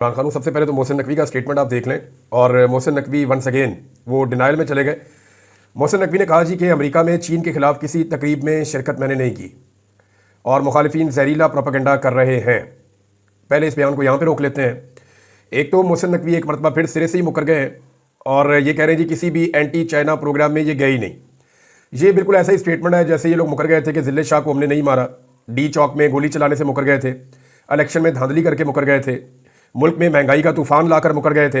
इमरान खान, सबसे पहले तो मोहसिन नकवी का स्टेटमेंट आप देख लें। और मोहसिन नकवी वंस अगेन वो डिनाइल में चले गए। मोहसिन नकवी ने कहा जी कि अमेरिका में चीन के खिलाफ किसी तकरीब में शिरकत मैंने नहीं की और मुखालिफिन जहरीला प्रोपेगेंडा कर रहे हैं। पहले इस बयान को यहाँ पे रोक लेते हैं। एक तो मोहसिन नकवी एक मरतबा फिर सिरे से ही मुकर गए हैं और ये कह रहे हैं जी किसी भी एंटी चाइना प्रोग्राम में ये गए ही नहीं। ये बिल्कुल ऐसा ही स्टेटमेंट है जैसे ये लोग मुकर गए थे कि जिले शाह को हमने नहीं मारा, डी चौक में गोली चलाने से मुकर गए थे, इलेक्शन में धांधली करके मुकर गए थे, मुल्क में महंगाई का तूफान लाकर मुकर गए थे,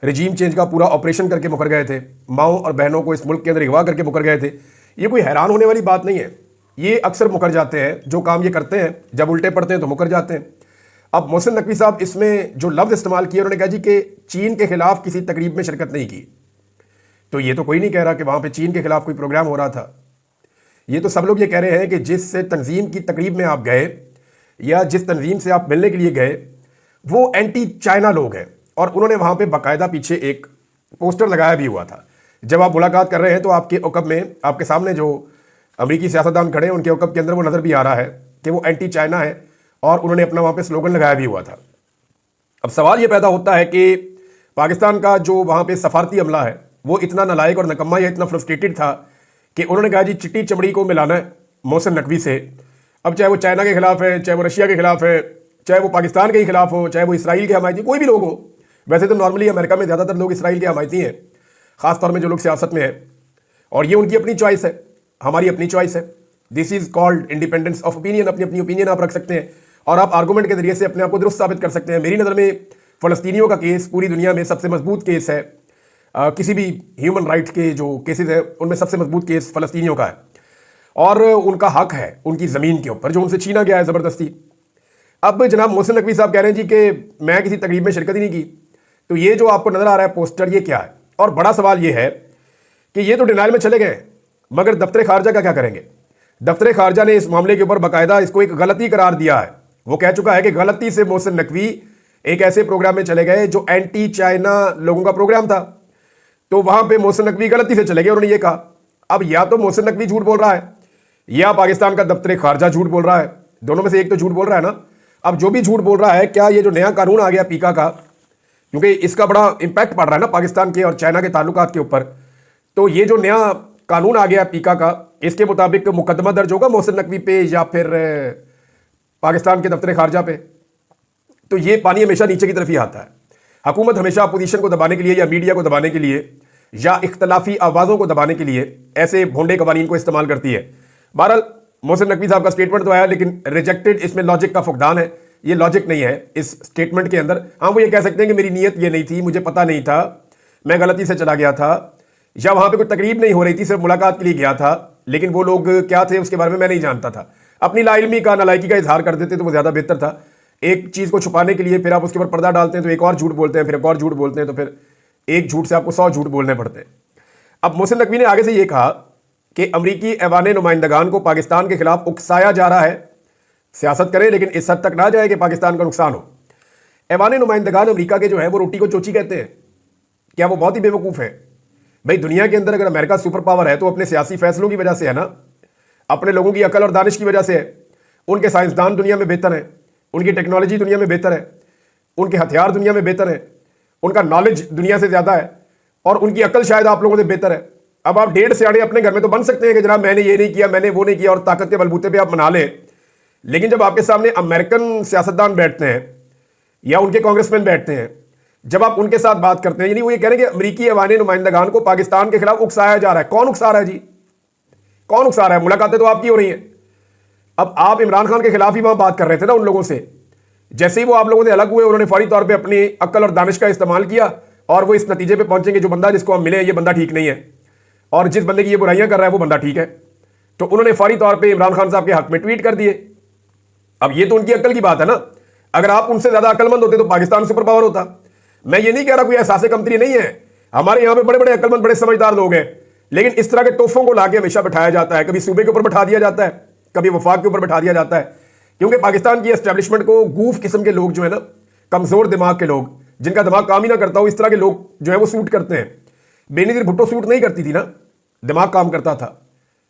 रजीम चेंज का पूरा ऑपरेशन करके मुकर गए थे, माओ और बहनों को इस मुल्क के अंदर अगवा करके मुकर गए थे। ये कोई हैरान होने वाली बात नहीं है। ये अक्सर मुकर जाते हैं, जो काम ये करते हैं जब उल्टे पड़ते हैं तो मुकर जाते हैं। अब मोहसिन नकवी साहब इसमें जो लफ्ज़ इस्तेमाल किए उन्होंने कहा जी कि चीन के खिलाफ किसी तकरीब में शिरकत नहीं की। तो ये तो कोई नहीं कह रहा कि वहाँ पे चीन के खिलाफ कोई प्रोग्राम हो रहा था। ये तो सब लोग ये कह रहे हैं कि जिस तंजीम की तकरीब में आप गए या जिस तंजीम से आप मिलने के लिए गए वो एंटी चाइना लोग हैं और उन्होंने वहाँ पे बाकायदा पीछे एक पोस्टर लगाया भी हुआ था। जब आप मुलाकात कर रहे हैं तो आपके औकब में आपके सामने जो अमरीकी सियासतदान खड़े हैं उनके औकब के अंदर वो नज़र भी आ रहा है कि वो एंटी चाइना है और उन्होंने अपना वहाँ पे स्लोगन लगाया भी हुआ था। अब सवाल ये पैदा होता है कि पाकिस्तान का जो वहाँ पे सफारती अमला है वो इतना नालायक और नकम्मा या इतना फ्रस्ट्रेटेड था कि उन्होंने कहा जी चिट्टी चमड़ी को मिलाना है मोहसिन नकवी से। अब चाहे वो चाइना के खिलाफ है, चाहे वो रशिया के खिलाफ है, चाहे वो पाकिस्तान के ही खिलाफ हो, चाहे वो इसराइल के हमायती, कोई भी लोग हो। वैसे तो नॉर्मली अमेरिका में ज़्यादातर लोग इसराइल के हमायती हैं, ख़ासतौर में जो लोग सियासत में हैं, और ये उनकी अपनी चॉइस है, हमारी अपनी चॉइस है। This is called independence of opinion. अपनी अपनी ओपिनियन आप रख सकते हैं और आप आर्गूमेंट के जरिए से अपने आप को दुरुस्त साबित कर सकते हैं। मेरी नज़र में फ़लस्तीनियों का केस पूरी दुनिया में सबसे मजबूत केस है। किसी भी ह्यूमन राइट के जो केसेस हैं उनमें सबसे मजबूत केस फ़लस्तीनियों का है और उनका हक है उनकी ज़मीन के ऊपर जो उनसे छीना गया है ज़बरदस्ती। अब जनाब मोहसिन नकवी साहब कह रहे हैं जी कि मैं किसी तकरीब में शिरकत ही नहीं की। तो ये जो आपको नज़र आ रहा है पोस्टर, ये क्या है? और बड़ा सवाल ये है कि ये तो डिनाइल में चले गए, मगर दफ्तर खारजा का क्या करेंगे? दफ्तर खारजा ने इस मामले के ऊपर बाकायदा इसको एक गलती करार दिया है। वो कह चुका है कि गलती से मोहसिन नकवी एक ऐसे प्रोग्राम में चले गए जो एंटी चाइना लोगों का प्रोग्राम था, तो वहां पे मोहसिन नकवी गलती से चले गए। उन्होंने ये कहा। अब या तो मोहसिन नकवी झूठ बोल रहा है या पाकिस्तान का दफ्तर खारजा झूठ बोल रहा है। दोनों में से एक तो झूठ बोल रहा है ना। अब जो भी झूठ बोल रहा है, क्या ये जो नया कानून आ गया पीका का, क्योंकि इसका बड़ा इंपैक्ट पड़ रहा है ना पाकिस्तान के और चाइना के ताल्लुकात के ऊपर, तो ये जो नया कानून आ गया पीका का, इसके मुताबिक मुकदमा दर्ज होगा मोहसिन नकवी पे या फिर पाकिस्तान के दफ्तर खारजा पे। तो ये पानी हमेशा नीचे की तरफ ही आता है। हुकूमत हमेशा अपोजिशन को दबाने के लिए या मीडिया को दबाने के लिए या इख्तलाफी आवाज़ों को दबाने के लिए ऐसे भोंडे कवानीन को इस्तेमाल करती है। बहरहाल मोहसिन नकवी साहब का स्टेटमेंट तो आया, लेकिन रिजेक्टेड, इसमें लॉजिक का फुकदान है। ये लॉजिक नहीं है इस स्टेटमेंट के अंदर। हाँ, वो ये कह सकते हैं कि मेरी नीयत ये नहीं थी, मुझे पता नहीं था, मैं गलती से चला गया था, या वहाँ पे कोई तकरीब नहीं हो रही थी, सिर्फ मुलाकात के लिए गया था, लेकिन वो लोग क्या थे उसके बारे में मैं नहीं जानता था। अपनी लाइल्मी का, नालायकी का इजहार कर देते तो वो ज़्यादा बेहतर था। एक चीज़ को छुपाने के लिए फिर आप उसके ऊपर पर्दा डालते हैं तो एक और झूठ बोलते हैं, फिर एक और झूठ बोलते हैं, तो फिर एक झूठ से आपको 100 झूठ बोलने पड़ते हैं। अब मोहसिन नकवी ने आगे से ये कहा कि अमरीकी ऐवान नुमाइंदगान को पाकिस्तान के खिलाफ उकसाया जा रहा है। सियासत करें लेकिन इस हद तक ना जाए कि पाकिस्तान का नुकसान हो। ऐवान नुमाइंदगान अमरीका के जो है वो रोटी को चोची कहते हैं। क्या वो बहुत ही बेवकूफ़ है? भाई, दुनिया के अंदर अगर अमेरिका सुपर पावर है तो अपने सियासी फैसलों की वजह से है ना, अपने लोगों की अकल और दानिश की वजह से है। उनके साइंसदान दुनिया में बेहतर हैं, उनकी टेक्नोलॉजी दुनिया में बेहतर है, उनके हथियार दुनिया में बेहतर है, उनका नॉलेज दुनिया से ज़्यादा है और उनकी अकल शायद आप लोगों से बेहतर है। अब आप 1.5 सियाड़े अपने घर में तो बन सकते हैं कि जनाब मैंने ये नहीं किया, मैंने वो नहीं किया, और ताकत के बलबूते पे आप मना लें। लेकिन जब आपके सामने अमेरिकन सियासतदान बैठते हैं या उनके कांग्रेसमैन बैठते हैं, जब आप उनके साथ बात करते हैं, यानी वो ये कह रहे हैं कि अमरीकी ऐवान नुमाइंदगान को पाकिस्तान के खिलाफ उकसाया जा रहा है। कौन उकसा रहा है जी? कौन उकसा रहा है? मुलाकातें तो आपकी हो रही हैं। अब आप इमरान खान के खिलाफ ही वहां बात कर रहे थे ना उन लोगों से। जैसे ही वो आप लोगों से अलग हुए, उन्होंने फौरी तौर पे अपनी अक्ल और दानिश का इस्तेमाल किया और वो इस नतीजे पे पहुंचेंगे जो बंदा जिसको हम मिले ये बंदा ठीक नहीं है और जिस बंदे की ये बुराइयां कर रहा है वो बंदा ठीक है। तो उन्होंने फौरी तौर पे इमरान खान साहब के हक में ट्वीट कर दिए। अब ये तो उनकी अक्ल की बात है ना। अगर आप उनसे ज्यादा अक्लमंद होते तो पाकिस्तान सुपर पावर होता। मैं ये नहीं कह रहा कोई एहसास कमतरी नहीं है, हमारे यहाँ पे बड़े बड़े अक्लमंद, बड़े समझदार लोग हैं, लेकिन इस तरह के तोहफों को लाके हमेशा बैठाया जाता है। कभी सूबे के ऊपर बैठा दिया जाता है, कभी वफाक के ऊपर बैठा दिया जाता है, क्योंकि पाकिस्तान की एस्टेब्लिशमेंट को गूफ किस्म के लोग जो है ना, कमजोर दिमाग के लोग, जिनका दिमाग काम ही ना करता हो, इस तरह के लोग जो है वो सूट करते हैं। बेनजीर भुट्टो सूट नहीं करती थी ना, दिमाग काम करता था,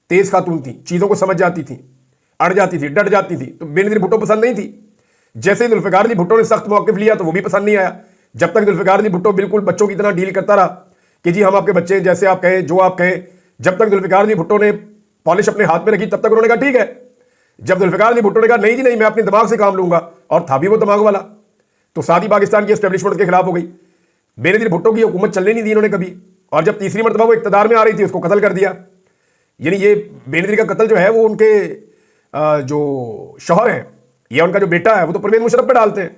तेज खातून थी, चीज़ों को समझ जाती थी, अड़ जाती थी, डट जाती थी, तो बेनजीर भुट्टो पसंद नहीं थी। जैसे ही जुल्फिकार अली भुट्टो ने सख्त मौक़िफ़ लिया तो वो भी पसंद नहीं आया। जब तक जुल्फिकार अली भुट्टो बिल्कुल बच्चों की तरह डील करता रहा कि जी हम आपके बच्चे हैं, जैसे आप कहें, जो आप कहें, जब तक जुल्फिकार अली भुट्टो ने पॉलिश अपने हाथ में रखी तब तक उन्होंने कहा ठीक है। जब जुल्फिकार अली भुट्टो ने कहा नहीं जी नहीं, मैं अपने दिमाग से काम लूंगा, और था भी वो दिमाग वाला, तो साथ ही पाकिस्तान की एस्टेब्लिशमेंट के खिलाफ हो गई। बेनजीर भुट्टो की हुकूमत चलने नहीं दी इन्होंने कभी, और जब तीसरी मरतबा वो इक़्तिदार में आ रही थी उसको कत्ल कर दिया। यानी ये बेनजीर का कत्ल जो है वो उनके जो शौहर हैं या उनका जो बेटा है वो तो परवेज़ मुशर्रफ पे डालते हैं।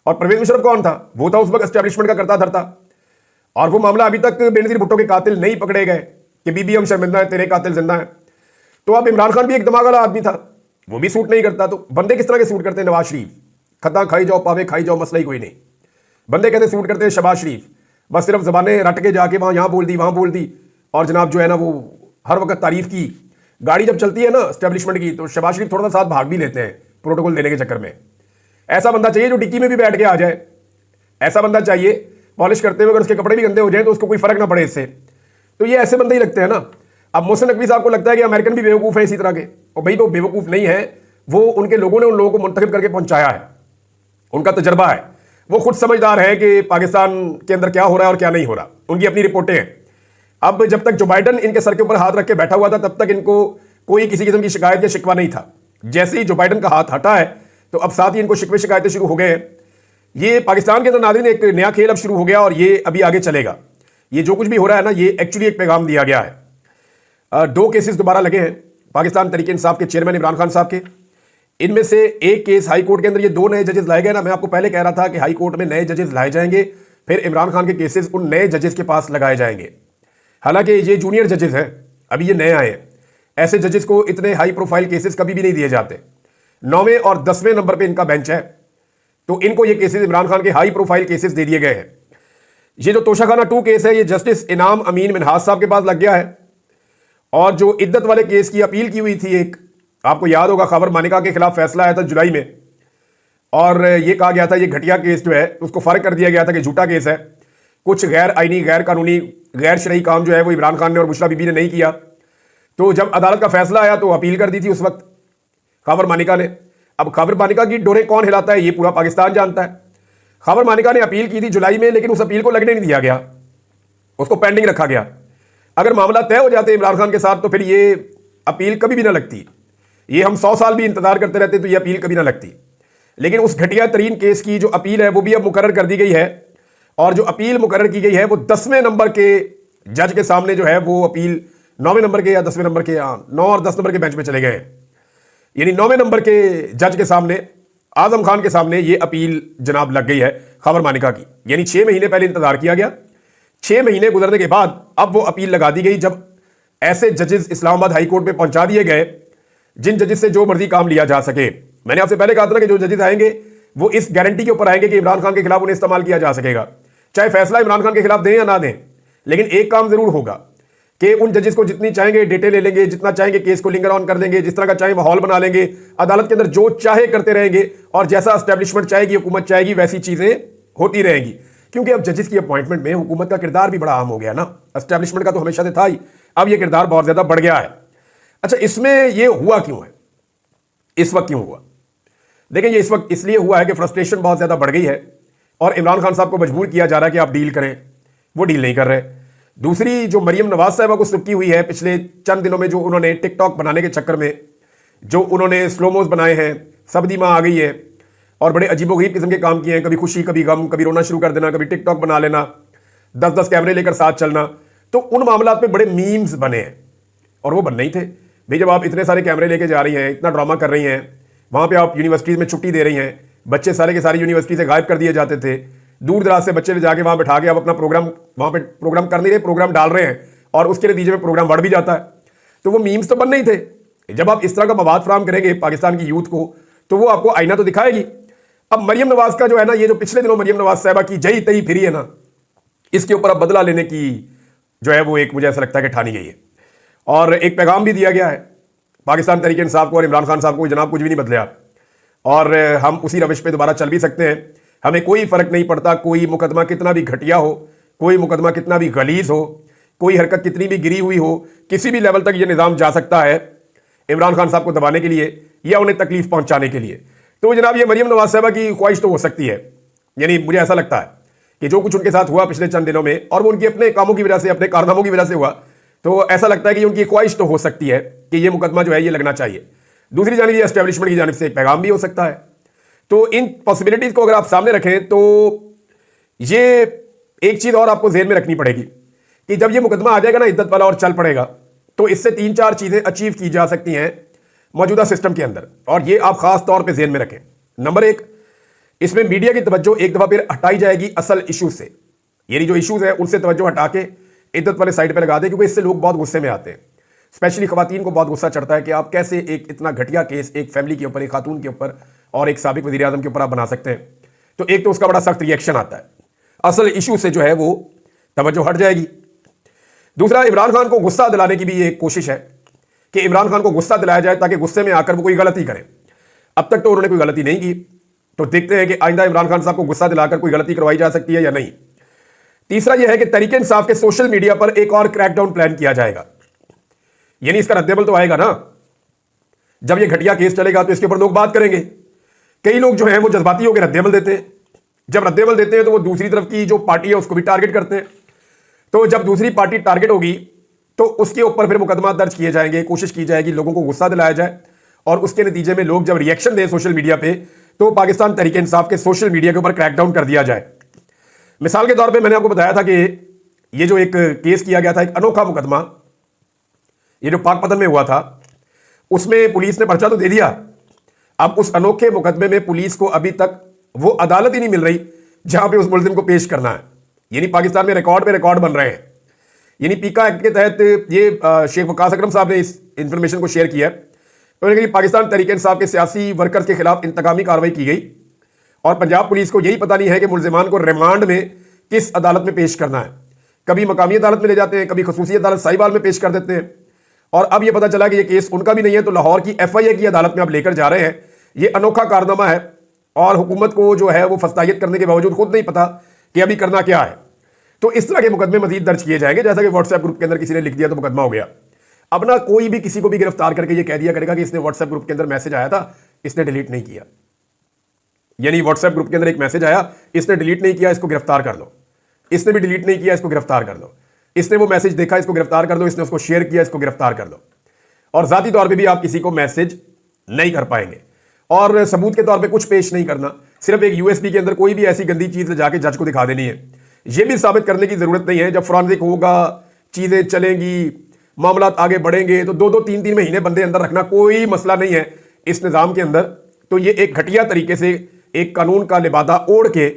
और परवेज़ मुशर्रफ कौन था? वो था उस वक्त एस्टेब्लिशमेंट का करता धरता। और वो मामला अभी तक बेनजीर भुट्टो के कातिल नहीं पकड़े गए कि बीबी हम शर्मिंदा है, तेरे कातिल जिंदा है। तो अब इमरान खान भी एक दिमाग वाला आदमी था, वो भी सूट नहीं करता। तो बंदे किस तरह के सूट करते हैं? नवाज शरीफ, खता खाई जाओ पावे खाई जाओ, मसला ही कोई नहीं। बंदे कहते सूट करते हैं शहबाज शरीफ, बस सिर्फ जबानें रट के जाके वहाँ यहाँ बोल दी वहाँ बोल दी, और जनाब जो है ना वो हर वक्त तारीफ की। गाड़ी जब चलती है ना एस्टेब्लिशमेंट की तो शहबाज शरीफ थोड़ा सा साथ भाग भी लेते हैं प्रोटोकॉल देने के चक्कर में। ऐसा बंदा चाहिए जो डिक्की में भी बैठ के आ जाए, ऐसा बंदा चाहिए पॉलिश करते हुए अगर उसके कपड़े भी गंदे हो जाए तो उसको कोई फर्क ना पड़े इससे। तो ये ऐसे बंदे ही लगते हैं ना। अब मोहसिन नकवी साहब को लगता है कि अमेरिकन भी बेवकूफ़ है इसी तरह के, और भाई वो बेवकूफ़ नहीं है, वो उनके लोगों ने उन लोगों को मुंतखब करके पहुंचाया है, उनका तजर्बा है, वो खुद समझदार है कि पाकिस्तान के अंदर क्या हो रहा है और क्या नहीं हो रहा, उनकी अपनी रिपोर्टें हैं। अब जब तक जो बाइडन इनके सर के ऊपर हाथ रख के बैठा हुआ था तब तक इनको कोई किसी किस्म की शिकायत या शिकवा नहीं था। जैसे ही जो बाइडन का हाथ हटा है तो अब साथ ही इनको शिकवे शिकायतें शुरू हो गए हैं। ये पाकिस्तान के अंदर नाज़रीन एक नया खेल अब शुरू हो गया और ये अभी आगे चलेगा। ये जो कुछ भी हो रहा है ना, ये एक्चुअली एक पैगाम दिया गया है। 2 केसेस दोबारा लगे हैं पाकिस्तान तहरीक इंसाफ के चेयरमैन इमरान खान साहब के। इनमें से एक केस हाई कोर्ट के अंदर ये 2 नए जजेस लाए गए ना। मैं आपको पहले कह रहा था कि हाई कोर्ट में नए जजेस लाए जाएंगे, फिर इमरान खान के केसेस उन नए जजेस के पास लगाए जाएंगे। हालांकि ये जूनियर जजेस हैं, अभी ये नए आए हैं। ऐसे जजेस को इतने हाई प्रोफाइल केसेस कभी भी नहीं दिए जाते। 9वें और 10वें नंबर पे इनका बेंच है, तो इनको ये केसेस इमरान खान के हाई प्रोफाइल केसेस दे दिए गए हैं। ये जो तोशाखाना 2 केस है ये जस्टिस इनाम अमीन मिनहाज साहब के पास लग गया है। और जो इद्दत वाले केस की अपील की हुई थी, एक आपको याद होगा खबर मानिका के खिलाफ फैसला आया था जुलाई में, और ये कहा गया था ये घटिया केस जो है उसको फर्क कर दिया गया था कि झूठा केस है, कुछ गैर आईनी गैर कानूनी गैर शरई काम जो है वो इमरान खान ने और बुशरा बीबी ने नहीं किया। तो जब अदालत का फैसला आया तो अपील कर दी थी उस वक्त खबर मानिका ने। अब खबर मानिका की डोरें कौन हिलाता है ये पूरा पाकिस्तान जानता है। खबर मानिका ने अपील की थी जुलाई में, लेकिन उस अपील को लगने नहीं दिया गया, उसको पेंडिंग रखा गया। अगर मामला तय हो जाते इमरान खान के साथ तो फिर ये अपील कभी भी ना लगती। ये हम 100 साल भी इंतजार करते रहते तो ये अपील कभी ना लगती। लेकिन उस घटिया तरीन केस की जो अपील है वो भी अब मुकर्रर कर दी गई है, और जो अपील मुकर्रर की गई है वो 10वें नंबर के जज के सामने जो है वो अपील 9वें नंबर के या 10वें नंबर के 9 और 10 नंबर के बेंच में चले गए। यानी 9वें नंबर के जज के सामने आजम खान के सामने ये अपील जनाब लग गई है खबर मानिका की। यानी 6 महीने पहले इंतजार किया गया, 6 महीने गुजरने के बाद अब वो अपील लगा दी गई, जब ऐसे जजेस इस्लामाबाद हाई कोर्ट में पहुंचा दिए गए जिन जजेस से जो मर्जी काम लिया जा सके। मैंने आपसे पहले कहा था कि जो जजेस आएंगे वो इस गारंटी के ऊपर आएंगे कि इमरान खान के खिलाफ उन्हें इस्तेमाल किया जा सकेगा, चाहे फैसला इमरान खान के खिलाफ दें या ना दें। लेकिन एक काम जरूर होगा कि उन जजेस को जितनी चाहेंगे डिटेल ले लेंगे, जितना चाहेंगे केस को लिंगर ऑन कर देंगे, जिस तरह का चाहे माहौल बना लेंगे, अदालत के अंदर जो चाहे करते रहेंगे, और जैसा एस्टेब्लिशमेंट चाहेगी हुकूमत चाहेगी वैसी चीजें होती रहेंगी। क्योंकि अब जजेस की अपॉइंटमेंट में हुकूमत का किरदार भी बड़ा अहम हो गया ना। एस्टेब्लिशमेंट का तो हमेशा से था ही, अब यह किरदार बहुत ज्यादा बढ़ गया है। अच्छा, इसमें यह हुआ क्यों है, इस वक्त क्यों हुआ? देखिए, ये इस वक्त इसलिए हुआ है कि फ्रस्ट्रेशन बहुत ज्यादा बढ़ गई है और इमरान खान साहब को मजबूर किया जा रहा है कि आप डील करें, वो डील नहीं कर रहे। दूसरी जो मरियम नवाज साहबा को सुबकी हुई है पिछले चंद दिनों में, जो उन्होंने टिकटॉक बनाने के चक्कर में जो उन्होंने स्लोमोज बनाए हैं, सबदी माँ आ गई है और बड़े अजीबोगरीब किस्म के काम किए हैं, कभी खुशी कभी गम, कभी रोना शुरू कर देना, कभी टिकटॉक बना लेना, 10-10 कैमरे लेकर साथ चलना। तो उन मामलों पे बड़े मीम्स बने हैं और वो बनने ही थे भाई। जब आप इतने सारे कैमरे लेके जा रही हैं, इतना ड्रामा कर रही हैं, वहाँ पे आप यूनिवर्सिटीज़ में छुट्टी दे रही हैं, बच्चे सारे के सारे यूनिवर्सिटी से गायब कर दिए जाते थे, दूर दराज से बच्चे ले जाके वहाँ बैठा के आप अपना प्रोग्राम वहाँ पे प्रोग्राम कर नहीं रहे, प्रोग्राम डाल रहे हैं, और उसके नतीजे में प्रोग्राम बढ़ भी जाता है। तो वो मीम्स तो बनने ही थे। जब आप इस तरह का मवाद फराहम करेंगे पाकिस्तान की यूथ को तो वो आपको आईना तो दिखाएगी। अब मरियम नवाज का जो है ना, ये जो पिछले दिनों मरियम नवाज साहबा की जई तई फिरी है ना, इसके ऊपर अब बदला लेने की जो है वो एक मुझे ऐसा लगता है कि ठानी गई है, और एक पैगाम भी दिया गया है पाकिस्तान तहरीक इंसाफ को और इमरान खान साहब को, जनाब कुछ भी नहीं बदला और हम उसी रविश पे दोबारा चल भी सकते हैं। हमें कोई फर्क नहीं पड़ता, कोई मुकदमा कितना भी घटिया हो, कोई मुकदमा कितना भी गलीज हो, कोई हरकत कितनी भी गिरी हुई हो, किसी भी लेवल तक ये निज़ाम जा सकता है इमरान खान साहब को दबाने के लिए या उन्हें तकलीफ पहुंचाने के लिए। तो जनाब ये मरियम नवाज साहबा की ख्वाहिश तो हो सकती है, यानी मुझे ऐसा लगता है कि जो कुछ उनके साथ हुआ पिछले चंद दिनों में, और वो उनके अपने कामों की वजह से, अपने कारनामों की वजह से हुआ, तो ऐसा लगता है कि उनकी ख्वाहिश तो हो सकती है कि ये मुकदमा जो है ये लगना चाहिए। दूसरी जानिब ये एस्टेब्लिशमेंट की जानिब से एक पैगाम भी हो सकता है। तो इन पॉसिबिलिटीज को अगर आप सामने रखें तो ये एक चीज और आपको ज़हन में रखनी पड़ेगी कि जब ये मुकदमा आ जाएगा ना इद्दत वाला और चल पड़ेगा, तो इससे 3-4 चीजें अचीव की जा सकती हैं मौजूदा सिस्टम के अंदर, और ये आप खास तौर पे ज़हन में रखें। नंबर 1, इसमें मीडिया की तवज्जो एक दफा फिर हटाई जाएगी असल इशू से, यानी जो इशूज है उनसे तवज्जो हटा के इद्दत वाले साइड पे लगा दें, क्योंकि इससे लोग बहुत गुस्से में आते हैं। स्पेशली खवातीन को बहुत गुस्सा चढ़ता है कि आप कैसे एक इतना घटिया केस एक फैमिली के ऊपर, एक खातून के ऊपर और एक साबिक वज़ीर आज़म के ऊपर आप बना सकते हैं। तो एक तो उसका बड़ा सख्त रिएक्शन आता है, असल इशू से जो है वो तवज्जो हट जाएगी। दूसरा, इमरान खान को गुस्सा दिलाने की भी एक कोशिश है कि इमरान खान को गुस्सा दिलाया जाए ताकि गुस्से में आकर वो कोई गलती करें। अब तक तो उन्होंने कोई गलती नहीं की, तो देखते हैं कि आइंदा इमरान खान साहब को गुस्सा दिलाकर कोई गलती करवाई जा सकती है या नहीं। तीसरा यह है कि तहरीक इंसाफ के सोशल मीडिया पर एक और क्रैकडाउन प्लान किया जाएगा, यानी इसका रद्देबल तो आएगा ना। जब यह घटिया केस चलेगा तो इसके ऊपर लोग बात करेंगे। कई लोग जो हैं वो जज्बाती होकर रद्देबल देते हैं, जब रद्देबल देते हैं तो वो दूसरी तरफ की जो पार्टी है उसको भी टारगेट करते हैं। तो जब दूसरी पार्टी टारगेट होगी तो उसके ऊपर फिर मुकदमा दर्ज किए जाएंगे, कोशिश की जाएगी लोगों को गुस्सा दिलाया जाए, और उसके नतीजे में लोग जब रिएक्शन दें सोशल मीडिया पे तो पाकिस्तान तहरीक इंसाफ के सोशल मीडिया के ऊपर क्रैकडाउन कर दिया जाए। मिसाल के तौर पे मैंने आपको बताया था कि ये जो एक केस किया गया था, एक अनोखा मुकदमा, ये जो पाकपतन में हुआ था, उसमें पुलिस ने पर्चा तो दे दिया। अब उस अनोखे मुकदमे में पुलिस को अभी तक वो अदालत ही नहीं मिल रही जहां पे उस मुलजिम को पेश करना है। यानी पाकिस्तान में रिकॉर्ड पे रिकॉर्ड बन रहे हैं। यानी पीका एक्ट के तहत ये शेख वकास अकरम साहब ने इस इंफॉर्मेशन को शेयर किया है। उन्होंने कहा कि पाकिस्तान तहरीक इंसाफ के सियासी वर्कर्स के खिलाफ इंतकामी कार्रवाई की गई, और पंजाब पुलिस को यही पता नहीं है कि मुलजिमान को रिमांड में किस अदालत में पेश करना है। कभी मकामी अदालत में ले जाते हैं, कभी खसूसी अदालत साहिवाल में पेश कर देते हैं, और अब यह पता चला कि यह केस उनका भी नहीं है, तो लाहौर की FIA की अदालत में आप लेकर जा रहे हैं। यह अनोखा कारनामा है, और हुकूमत को जो है वो फस्तायत करने के बावजूद खुद नहीं पता कि अभी करना क्या है। तो इस तरह के मुकदमे मजीद दर्ज किए जाएंगे, जैसा कि व्हाट्सएप ग्रुप के अंदर किसी ने लिख दिया तो मुकदमा हो गया। अब ना कोई भी किसी को भी गिरफ्तार करके ये कह दिया करेगा कि इसने व्हाट्सएप ग्रुप के अंदर मैसेज आया था, इसने डिलीट नहीं किया। यानी व्हाट्सएप ग्रुप के अंदर एक मैसेज आया, इसने डिलीट नहीं किया, इसको गिरफ्तार कर लो। इसने भी डिलीट नहीं किया, इसको गिरफ्तार कर लो। इसने वो मैसेज देखा, इसको गिरफ्तार कर दो। इसने उसको शेयर किया, इसको गिरफ्तार कर दो। और जाती तौर पर भी आप किसी को मैसेज नहीं कर पाएंगे, और सबूत के तौर पे कुछ पेश नहीं करना, सिर्फ एक USB के अंदर कोई भी ऐसी गंदी चीज जाके जज को दिखा देनी है। यह भी साबित करने की जरूरत नहीं है। जब फॉरेंसिक होगा, चीजें चलेंगी, मामला आगे बढ़ेंगे, तो 2-2, 3-3 महीने बंदे अंदर रखना कोई मसला नहीं है इस निज़ाम के अंदर। तो ये एक घटिया तरीके से एक कानून का लिबादा ओढ़ के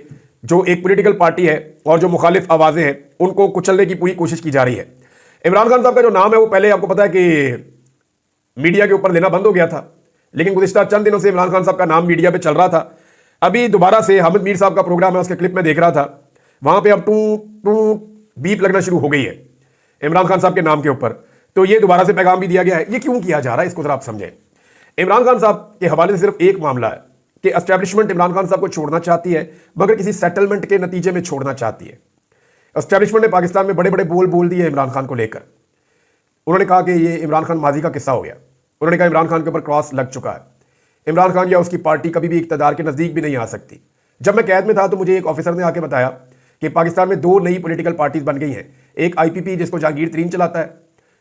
जो एक पॉलिटिकल पार्टी है और जो मुखालिफ आवाजें हैं उनको कुचलने की पूरी कोशिश की जा रही है। इमरान खान साहब का जो नाम है वो पहले आपको पता है कि मीडिया के ऊपर लेना बंद हो गया था, लेकिन गुज़िश्ता चंद दिनों से इमरान खान साहब का नाम मीडिया पे चल रहा था। अभी दोबारा से हामिद मीर साहब का प्रोग्राम है, उसके क्लिप में देख रहा था, वहां पे अब टू टू बीप लगना शुरू हो गई है इमरान खान साहब के नाम के ऊपर। तो ये दोबारा से पैगाम भी दिया गया है। ये क्यों किया जा रहा है, इसको जरा आप समझें। इमरान खान साहब के हवाले से सिर्फ एक मामला है कि एस्टेब्लिशमेंट इमरान खान साहब को छोड़ना चाहती है, मगर किसी सेटलमेंट के नतीजे में छोड़ना चाहती है। एस्टेब्लिशमेंट ने पाकिस्तान में बड़े बड़े बोल दिए इमरान खान को लेकर। उन्होंने कहा कि ये इमरान खान माजी का किस्सा हो गया। उन्होंने कहा इमरान खान के ऊपर क्रॉस लग चुका है, इमरान खान या उसकी पार्टी कभी भी इक़्तिदार के नज़दीक भी नहीं आ सकती। जब मैं कैद में था तो मुझे एक ऑफिसर ने आके बताया कि पाकिस्तान में 2 नई पॉलिटिकल पार्टीज बन गई हैं, एक IPP जिसको जहांगीर तरीन चलाता है,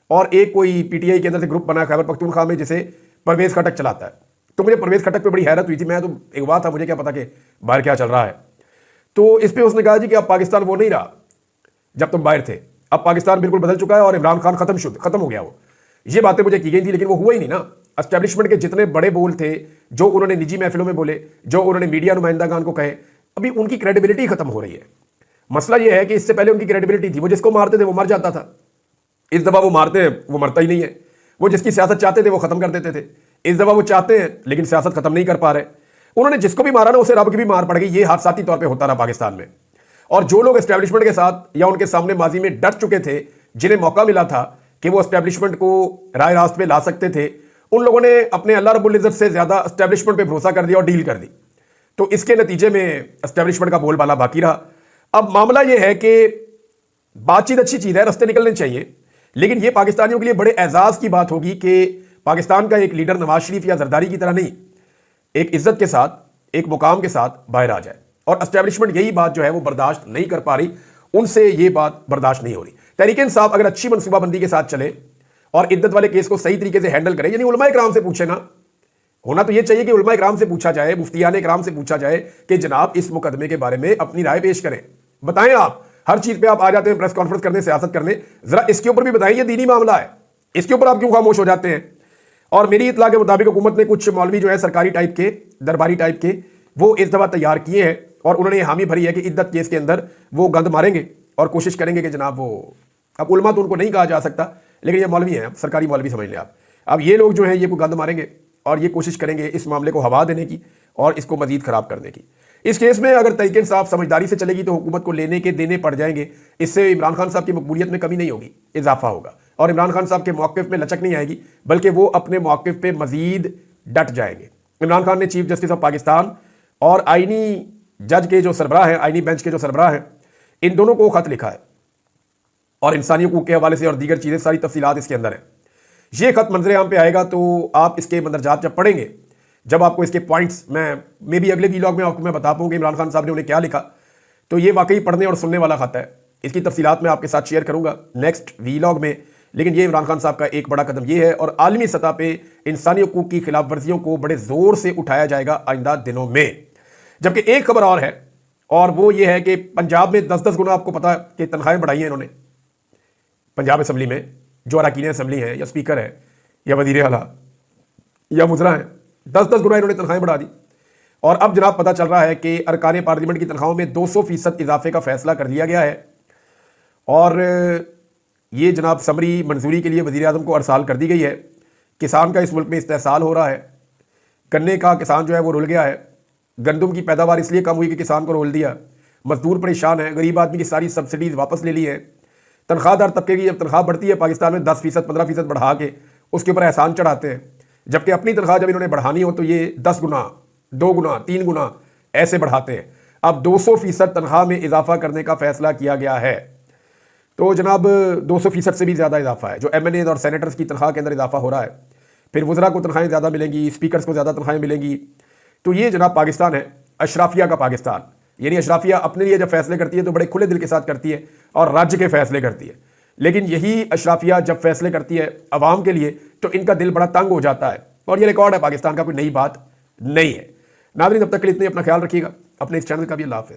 और एक कोई PTI के अंदर से ग्रुप बना है खैबर पख्तूनख्वा में जिसे परवेज खटक चलाता है। तो मुझे परवेज खटक पे बड़ी हैरत हुई थी। मैं तो एक बात था, मुझे क्या पता कि बाहर क्या चल रहा है। तो इस पर उसने कहा जी कि अब पाकिस्तान वो नहीं रहा जब तुम बाहर थे, अब पाकिस्तान बिल्कुल बदल चुका है और इमरान खान खत्म हो गया। वो ये बातें मुझे की गई थी, लेकिन वो हुआ ही नहीं ना। एस्टेब्लिशमेंट के जितने बड़े बोल थे जो उन्होंने निजी महफिलों में बोले, जो उन्होंने मीडिया नुमाइंदागान को कहे, अभी उनकी क्रेडिबिलिटी खत्म हो रही है। मसला यह है कि इससे पहले उनकी क्रेडिबिलिटी थी, वो जिसको मारते थे वो मर जाता था। इस दफा वो मारते हैं वो मरता ही नहीं है। वो जिसकी सियासत चाहते थे वो खत्म कर देते थे। इस दफा वो चाहते हैं लेकिन सियासत खत्म नहीं कर पा रहे। उन्होंने जिसको भी मारा ना उसे रब की भी मार पड़ गई। ये हादसाती तौर पर होता रहा पाकिस्तान में। और जो लोग एस्टेब्लिशमेंट के साथ या उनके सामने माजी में डट चुके थे, जिन्हें मौका मिला था कि वो एस्टेब्लिशमेंट को राय रास्त पे ला सकते थे, उन लोगों ने अपने अल्लाह रब्बुल इज्जत से ज्यादा एस्टेब्लिशमेंट पे भरोसा कर दिया और डील कर दी। तो इसके नतीजे में एस्टेब्लिशमेंट का बोलबाला बाकी रहा। अब मामला यह है कि बातचीत अच्छी चीज है, रास्ते निकलने चाहिए, लेकिन यह पाकिस्तानियों के लिए बड़े एजाज की बात होगी कि पाकिस्तान का एक लीडर नवाज शरीफ या जरदारी की तरह नहीं, एक इज्जत के साथ, एक मुकाम के साथ बाहर आ जाए। और एस्टेब्लिशमेंट यही बात जो है वो बर्दाश्त नहीं कर पा रही, उनसे ये बात बर्दाश्त नहीं हो रही। तहरीक इंसाफ अगर अच्छी मनसूबाबंदी के साथ चले और इद्दत वाले केस को सही तरीके से हैंडल करे, यानी उलमा इकराम से पूछे ना, होना तो ये चाहिए कि उलमा इकराम से पूछा जाए, मुफ्तियान इकराम से पूछा जाए कि जनाब इस मुकदमे के बारे में अपनी राय पेश करें, बताएं। आप हर चीज पे आप आ जाते हैं प्रेस कॉन्फ्रेंस करने, सियासत करने, जरा इसके ऊपर भी बताएं, ये दीनी मामला है, इसके ऊपर आप क्यों खामोश हो जाते हैं। और मेरी इतला के मुताबिक हुकूमत ने कुछ मौलवी जो है सरकारी टाइप के, दरबारी टाइप के, वो इस दफा तैयार किए हैं और उन्होंने हामी भरी है कि इद्दत केस के अंदर वो गंद मारेंगे और कोशिश करेंगे कि जनाब वो, अब उलमा तो उनको नहीं कहा जा सकता, लेकिन ये मौलवी हैं, सरकारी मौलवी समझ लें आप। अब ये लोग जो है ये को गंद मारेंगे और ये कोशिश करेंगे इस मामले को हवा देने की और इसको मजीद खराब करने की। इस केस में अगर तहरीक इंसाफ समझदारी से चलेगी तो हुकूमत को लेने के देने पड़ जाएंगे। इससे इमरान खान साहब की मकबूलियत में कमी नहीं होगी, इजाफा होगा। और इमरान खान साहब के मौक़िफ़ में लचक नहीं आएगी, बल्कि वो अपने मौक़िफ़ पे मजीद डट जाएंगे। इमरान खान ने चीफ जस्टिस ऑफ पाकिस्तान और आइनी जज के जो सरबराह हैं, आइनी बेंच के जो सरबराह हैं, इन दोनों को खत लिखा है और इंसानी हकूक़ के हवाले से और दीगर चीज़ें, सारी तफसीलात इसके अंदर है। ये खत मंजर आम पे आएगा तो आप इसके मंदरजात जब पढ़ेंगे, जब आपको इसके पॉइंट्स, मैं भी अगले वीलॉग में आपको मैं बता पाऊँ कि इमरान खान साहब ने उन्हें क्या लिखा, तो ये वाकई पढ़ने और सुनने वाला खत है। इसकी तफसीलात मैं आपके साथ शेयर करूँगा नेक्स्ट वीलॉग में। लेकिन ये इमरान खान साहब का एक बड़ा कदम ये है और आलमी सतह पे इंसानी हकूक़ की खिलाफ वर्जियों को बड़े ज़ोर से उठाया जाएगा आइंदा दिनों में। जबकि एक खबर और है, और वो ये है कि पंजाब में 10-10 गुना, आपको पता है कि तनख्वाहें बढ़ाई हैं इन्होंने पंजाब असम्बली में, जो अरकान असम्बली हैं या स्पीकर है या वज़ीर आला या वज़रा हैं, 10-10 गुना इन्होंने तनख्वाहें बढ़ा दी। और अब जनाब पता चल रहा है कि अरकान पार्लियामेंट की तनख्वाहों में 200% इजाफे का फैसला कर लिया गया है। और ये जनाब समरी मंजूरी के लिए वज़ीर आज़म को अरसाल कर दी गई है। किसान का इस मुल्क में इस्तेहसाल हो रहा है, गन्ने का किसान जो है वो रुल गया है, गंदम की पैदावार इसलिए कम हुई कि किसान को रोल दिया, मजदूर परेशान है, गरीब आदमी की सारी सब्सिडीज़ वापस ले ली है, तनख्वाहदार तबके की जब तनख्वाह बढ़ती है पाकिस्तान में 10%, 15% बढ़ा के उसके ऊपर एहसान चढ़ाते हैं, जबकि अपनी तनख्वाह जब इन्होंने बढ़ानी हो तो ये 10 गुना, 2 गुना, 3 गुना ऐसे बढ़ाते हैं। अब 200% तनख्वाह में इजाफा करने का फैसला किया गया है। तो जनाब 200% से भी ज़्यादा इजाफा है जो MNA और सेनेटर्स की तनख्वाह के अंदर इजाफा हो रहा है। फिर वज़रा को तनख्वाहें ज़्यादा मिलेंगी, स्पीकर्स को ज़्यादा तनख्वाहें मिलेंगी। तो ये जनाब पाकिस्तान है, अशराफिया का पाकिस्तान। यानी अशराफिया अपने लिए जब फैसले करती है तो बड़े खुले दिल के साथ करती है और राज्य के फैसले करती है, लेकिन यही अशराफिया जब फैसले करती है अवाम के लिए तो इनका दिल बड़ा तंग हो जाता है। और ये रिकॉर्ड है पाकिस्तान का, कोई नई बात नहीं है। नाज़रीन, तब तक के लिए इतने अपना ख्याल रखिएगा, अपने इस चैनल का भी अल्लाह हाफ़िज़।